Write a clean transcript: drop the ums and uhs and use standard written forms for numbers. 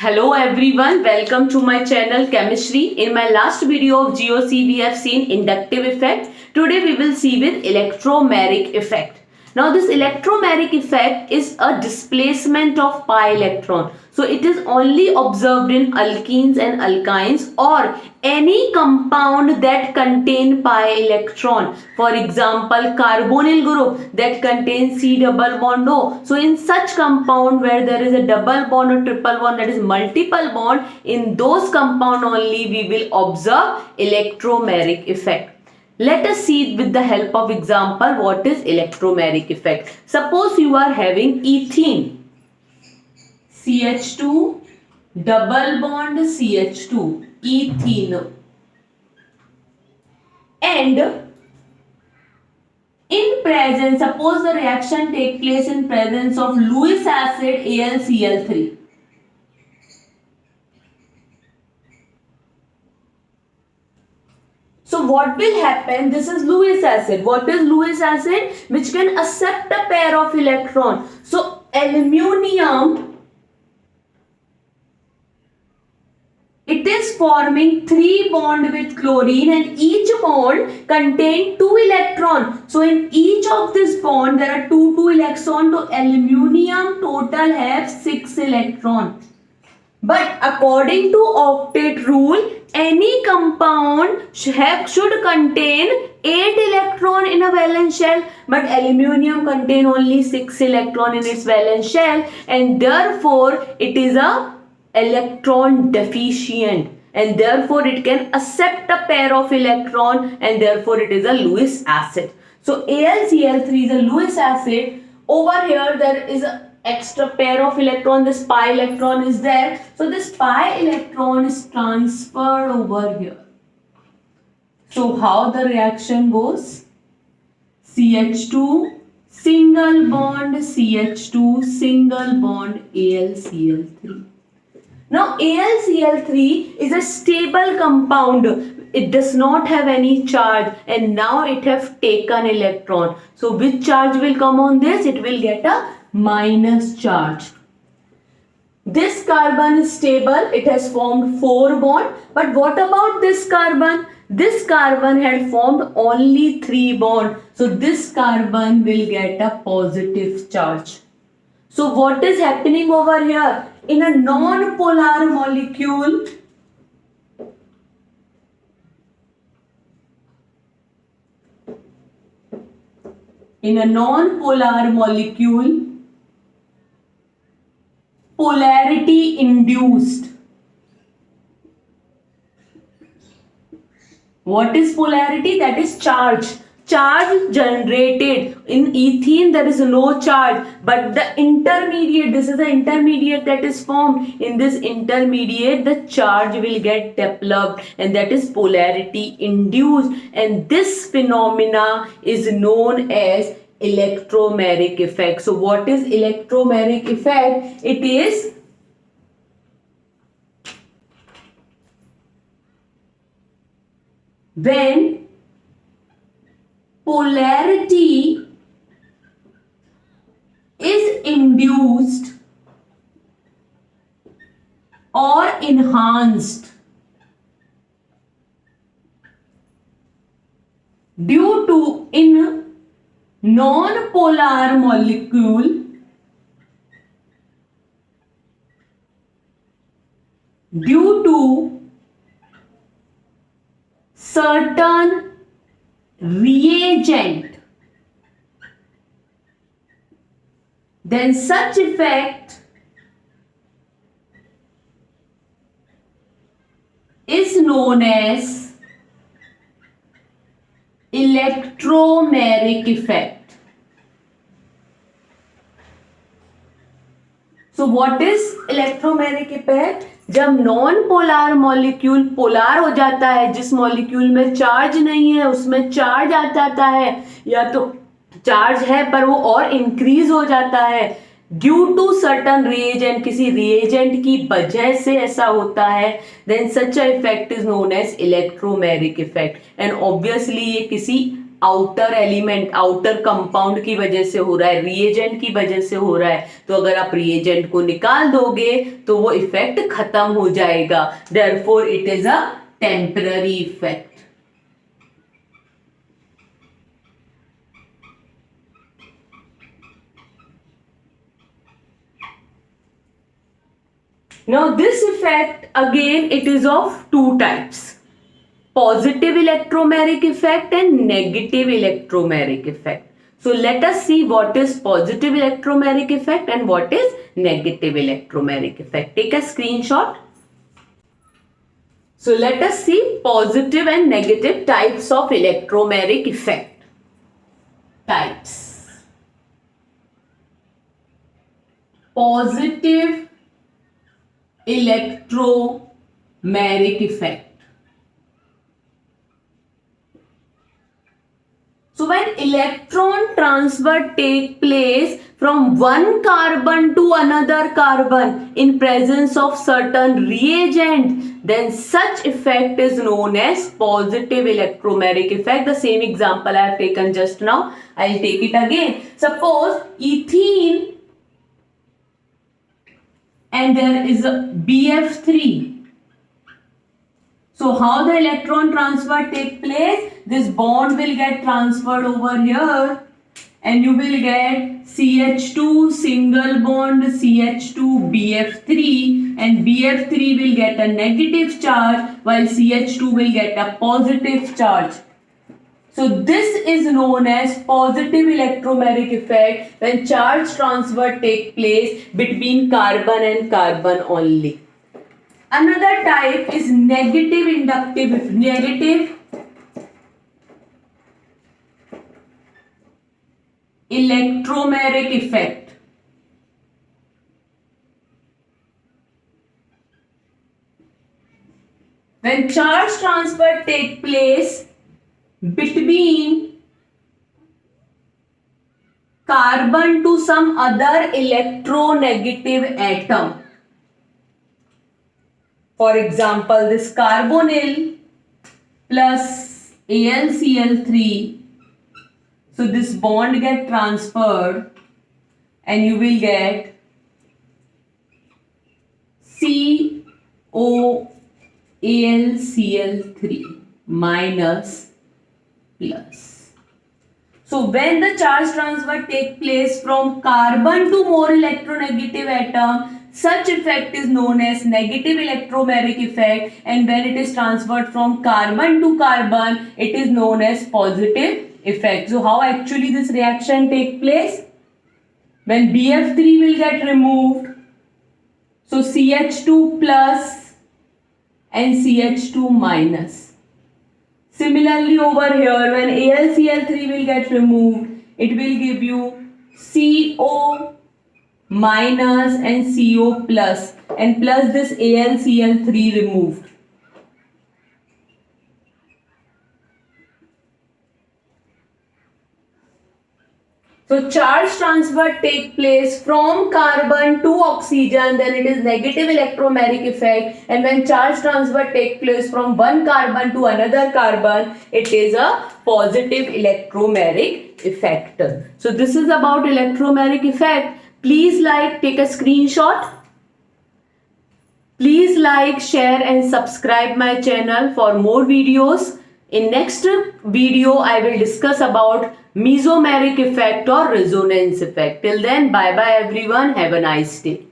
Hello everyone, welcome to my channel Chemistry. In my last video of GOC we have seen inductive effect. Today we will see with electromeric effect. Now this electromeric effect is a displacement of pi electron. So it is only observed in alkenes and alkynes or any compound that contain pi electron. For example, carbonyl group that contains C double bond O. So in such compound where there is a double bond or triple bond, that is multiple bond, in those compound only we will observe electromeric effect. Let us see with the help of example what is electromeric effect. Suppose you are having ethene, CH2 double bond CH2, ethene, and in presence, suppose the reaction take place in presence of Lewis acid AlCl3. So what will happen? This is Lewis acid. What is Lewis acid? Which can accept a pair of electron. So aluminium, it is forming 3 bond with chlorine and each bond contain 2 electron. So in each of this bond there are 2 electron. So aluminium total have 6 electron. But according to octet rule, any compound should contain 8 electron in a valence shell, but aluminium contain only 6 electron in its valence shell, and therefore it is a electron deficient, and therefore it can accept a pair of electron, and therefore it is a Lewis acid. So AlCl3 is a Lewis acid. Over here there is a extra pair of electron, this pi electron is there. So this pi electron is transferred over here. So how the reaction goes? CH2 single bond CH2 single bond AlCl3. Now AlCl3 is a stable compound. It does not have any charge and now it have taken electron. So which charge will come on this? It will get a minus charge. This carbon is stable. It has formed 4 bond. But what about this carbon? This carbon had formed only 3 bond. So this carbon will get a positive charge. So what is happening over here? In a non-polar molecule, polarity induced. What is polarity? That is charge. Charge generated. In ethene there is no charge, but the intermediate, this is the intermediate that is formed. In this intermediate the charge will get developed, and that is polarity induced, and this phenomena is known as electromeric effect. So what is electromeric effect? It is when polarity is induced or enhanced due to, in non-polar molecule, due to certain reagent, then such effect is known as electromeric effect. So what is electromeric effect? जब non polar molecule polar हो जाता है, जिस molecule में charge नहीं है उसमें charge आ जाता है, या तो चार्ज है पर वो और इंक्रीज हो जाता है ड्यू टू सर्टन रिएजेंट, किसी रिएजेंट की वजह से ऐसा होता है, then such a effect is known as electromeric effect. And obviously ये किसी आउटर एलिमेंट, आउटर कंपाउंड की वजह से हो रहा है, रिएजेंट की वजह से हो रहा है, तो अगर आप रिएजेंट को निकाल दोगे तो वो इफेक्ट खत्म हो जाएगा. Therefore it is a temporary effect. Now this effect again it is of two types, positive electromeric effect and negative electromeric effect. So let us see what is positive electromeric effect and what is negative electromeric effect. Take a screenshot. So let us see positive and negative types of electromeric effect. Types. Positive electromeric effect. So when electron transfer take place from one carbon to another carbon in presence of certain reagent, then such effect is known as positive electromeric effect. The same example I have taken just now, I will take it again. Suppose ethene and there is a BF3. So how the electron transfer take place? This bond will get transferred over here and you will get CH2 single bond CH2 BF3 and BF3 will get a negative charge while CH2 will get a positive charge. So this is known as positive electromeric effect when charge transfer take place between carbon and carbon only. Another type is negative electromeric effect. When charge transfer take place between carbon to some other electronegative atom. For example, this carbonyl plus AlCl3. So this bond get transferred and you will get COAlCl3 minus plus. So when the charge transfer take place from carbon to more electronegative atom, such effect is known as negative electromeric effect, and when it is transferred from carbon to carbon, it is known as positive effect. So how actually this reaction take place? When BF3 will get removed, so CH2 plus and CH2 minus. Similarly over here, when AlCl3 will get removed, it will give you CO minus and CO plus and plus this AlCl3 removed. So charge transfer take place from carbon to oxygen, then it is negative electromeric effect, and when charge transfer take place from one carbon to another carbon, it is a positive electromeric effect. So this is about electromeric effect. Please like, take a screenshot. Please like, share and subscribe my channel for more videos. In next video, I will discuss about mesomeric effect or resonance effect. Till then, bye bye everyone. Have a nice day.